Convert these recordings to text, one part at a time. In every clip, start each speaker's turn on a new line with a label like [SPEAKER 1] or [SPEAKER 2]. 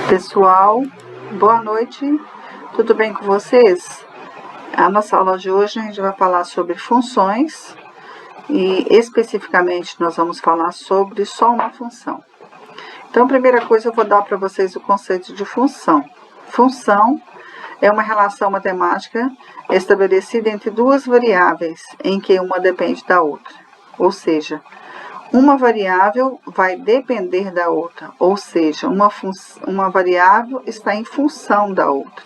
[SPEAKER 1] Pessoal, boa noite, tudo bem com vocês? A nossa aula de hoje a gente vai falar sobre funções e especificamente nós vamos falar sobre só uma função. Então, a primeira coisa eu vou dar para vocês o conceito de função. Função é uma relação matemática estabelecida entre duas variáveis em que uma depende da outra, ou seja, uma variável vai depender da outra, ou seja, uma variável está em função da outra.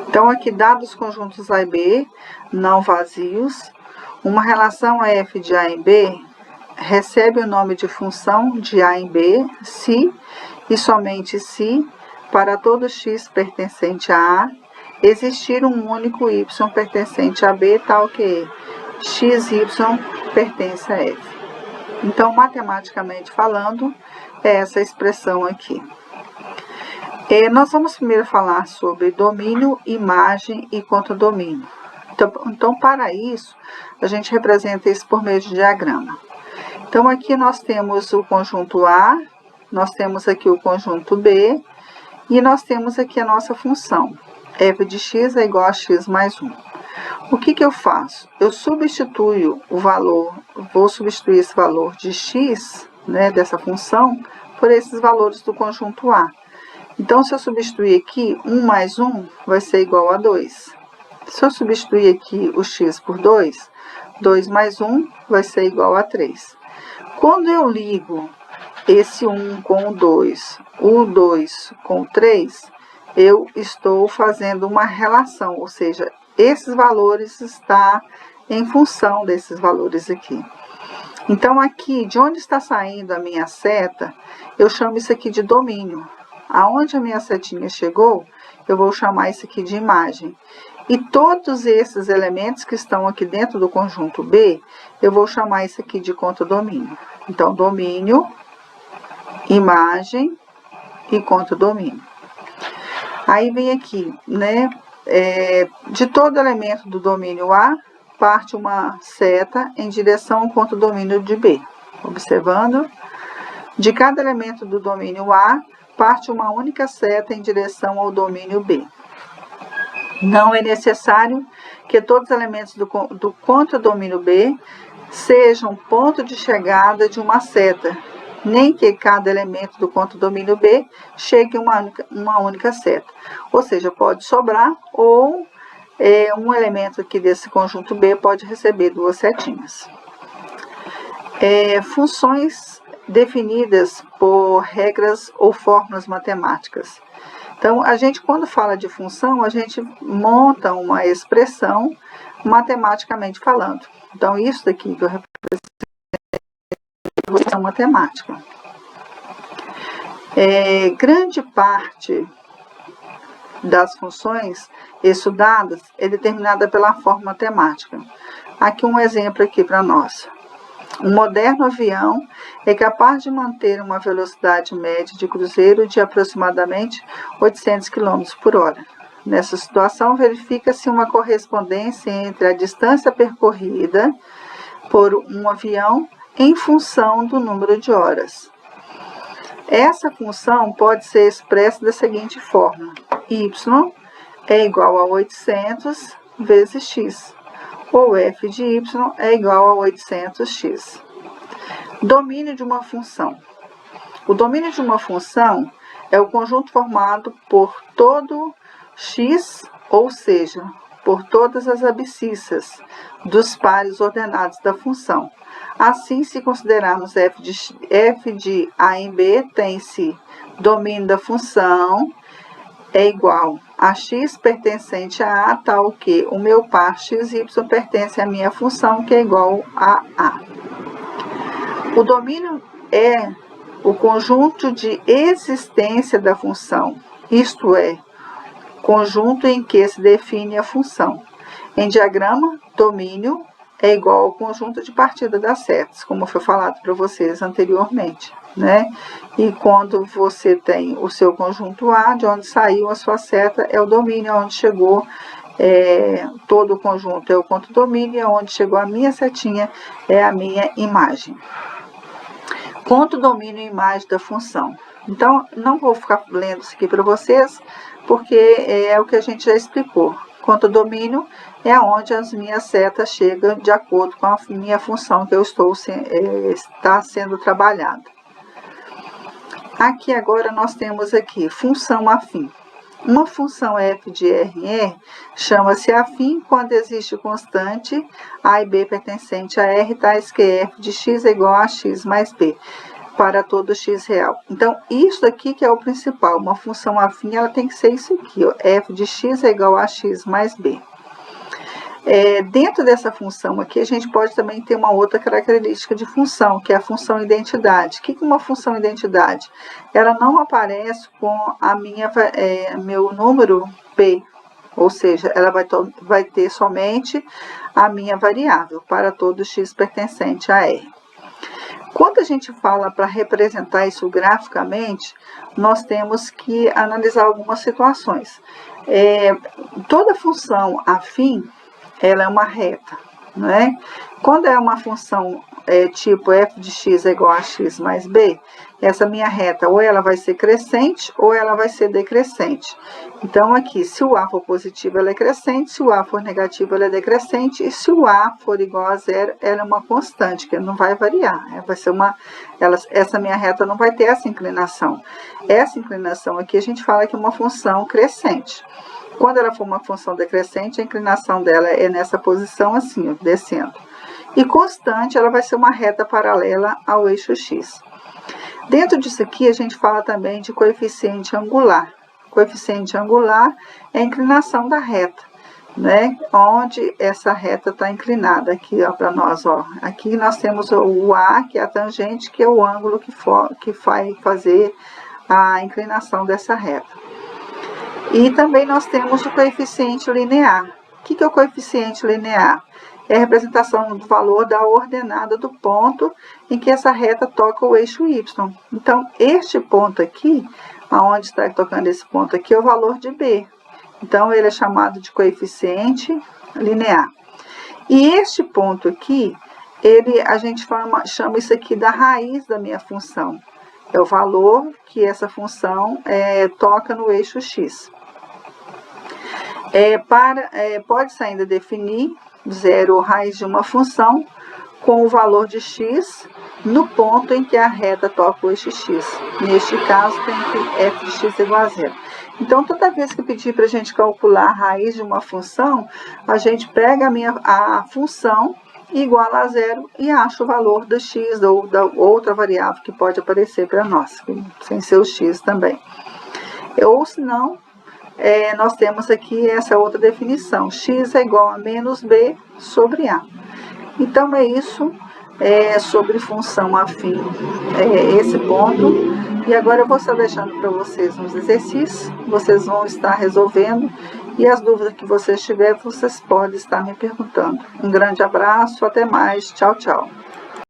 [SPEAKER 1] Então, aqui, dados os conjuntos A e B não vazios, uma relação f de A em B recebe o nome de função de A em B se e somente se, para todo x pertencente a A, existir um único y pertencente a B, tal que xy pertence a f. Então, matematicamente falando, é essa expressão aqui. Nós vamos primeiro falar sobre domínio, imagem e contradomínio. Então, para isso, a gente representa isso por meio de diagrama. Então, aqui nós temos o conjunto A, nós temos aqui o conjunto B, e nós temos aqui a nossa função. f de x é igual a x mais 1. O que eu faço? Eu substituo o valor, vou substituir esse valor de x, né, dessa função, por esses valores do conjunto A. Então, se eu substituir aqui, 1 mais 1 vai ser igual a 2. Se eu substituir aqui o x por 2, 2 mais 1 vai ser igual a 3. Quando eu ligo esse 1 com o 2, o 2 com o 3, eu estou fazendo uma relação, ou seja, esses valores estão em função desses valores aqui. Então, aqui, de onde está saindo a minha seta, eu chamo isso aqui de domínio. Aonde a minha setinha chegou, eu vou chamar isso aqui de imagem. E todos esses elementos que estão aqui dentro do conjunto B, eu vou chamar isso aqui de contradomínio. Então, domínio, imagem e contradomínio. Aí vem aqui, né? De todo elemento do domínio A, parte uma seta em direção ao contradomínio de B. Observando, de cada elemento do domínio A, parte uma única seta em direção ao domínio B. Não é necessário que todos os elementos do contradomínio B sejam ponto de chegada de uma seta, nem que cada elemento do contradomínio B chegue a uma única seta. Ou seja, pode sobrar ou um elemento aqui desse conjunto B pode receber duas setinhas. Funções definidas por regras ou fórmulas matemáticas. Então, a gente, quando fala de função, a gente monta uma expressão matematicamente falando. Então, isso daqui que eu represento é função matemática. Grande parte das funções estudadas é determinada pela fórmula matemática. Aqui um exemplo aqui para nós. Um moderno avião é capaz de manter uma velocidade média de cruzeiro de aproximadamente 800 km por hora. Nessa situação, verifica-se uma correspondência entre a distância percorrida por um avião em função do número de horas. Essa função pode ser expressa da seguinte forma: y é igual a 800 vezes x, ou f de y é igual a 800x. Domínio de uma função. O domínio de uma função é o conjunto formado por todo x, ou seja, por todas as abscissas dos pares ordenados da função. Assim, se considerarmos f de A em B, tem-se domínio da função é igual a x pertencente a A, tal que o meu par xy pertence à minha função, que é igual a A. O domínio é o conjunto de existência da função, isto é, conjunto em que se define a função. Em diagrama, domínio é igual ao conjunto de partida das setas, como foi falado para vocês anteriormente, né? E quando você tem o seu conjunto A, de onde saiu a sua seta, é o domínio, onde chegou todo o conjunto é o contradomínio, e onde chegou a minha setinha é a minha imagem. Contradomínio e imagem da função. Então, não vou ficar lendo isso aqui para vocês, porque é o que a gente já explicou. Contra-domínio é onde as minhas setas chegam de acordo com a minha função que eu está sendo trabalhada. Aqui agora nós temos aqui função afim. Uma função f de R chama-se afim quando existe constante a e b pertencente a R, tais que f de x é igual a x mais b, para todo x real. Então, isso aqui que é o principal. Uma função afim, ela tem que ser isso aqui, ó, f de x é igual a x mais b. Dentro dessa função aqui, a gente pode também ter uma outra característica de função, que é a função identidade. O que é uma função identidade? Ela não aparece com meu número p, ou seja, ela vai ter somente a minha variável para todo x pertencente a R. Quando a gente fala para representar isso graficamente, nós temos que analisar algumas situações. Toda função afim, ela é uma reta, né? Quando é uma função tipo f de x é igual a x mais b, essa minha reta ou ela vai ser crescente ou ela vai ser decrescente. Então aqui, se o a for positivo, ela é crescente, se o a for negativo, ela é decrescente, e se o a for igual a zero, ela é uma constante, que não vai variar. Essa minha reta não vai ter essa inclinação. Essa inclinação aqui a gente fala que é uma função crescente. Quando ela for uma função decrescente, a inclinação dela é nessa posição assim, ó, descendo. E constante, ela vai ser uma reta paralela ao eixo x. Dentro disso aqui, a gente fala também de coeficiente angular. Coeficiente angular é a inclinação da reta, né? Onde essa reta está inclinada aqui, ó, para nós, ó. Aqui nós temos o A, que é a tangente, que é o ângulo que vai fazer a inclinação dessa reta. E também nós temos o coeficiente linear. O que é o coeficiente linear? É a representação do valor da ordenada do ponto em que essa reta toca o eixo y. Então, este ponto aqui, aonde está tocando esse ponto aqui, é o valor de b. Então, ele é chamado de coeficiente linear. E este ponto aqui, a gente chama isso aqui da raiz da minha função. É o valor que essa função toca no eixo x. Pode-se ainda definir zero ou raiz de uma função com o valor de x no ponto em que a reta toca o eixo x. Neste caso, tem que f de x igual a zero. Então, toda vez que pedir para a gente calcular a raiz de uma função, a gente pega a função igual a zero e acha o valor do x ou da outra variável que pode aparecer para nós, sem ser o x também. Ou se não, nós temos aqui essa outra definição, x é igual a menos b sobre a. Então, é isso sobre função afim, esse ponto. E agora eu vou estar deixando para vocês uns exercícios, vocês vão estar resolvendo, e as dúvidas que vocês tiverem, vocês podem estar me perguntando. Um grande abraço, até mais, tchau, tchau.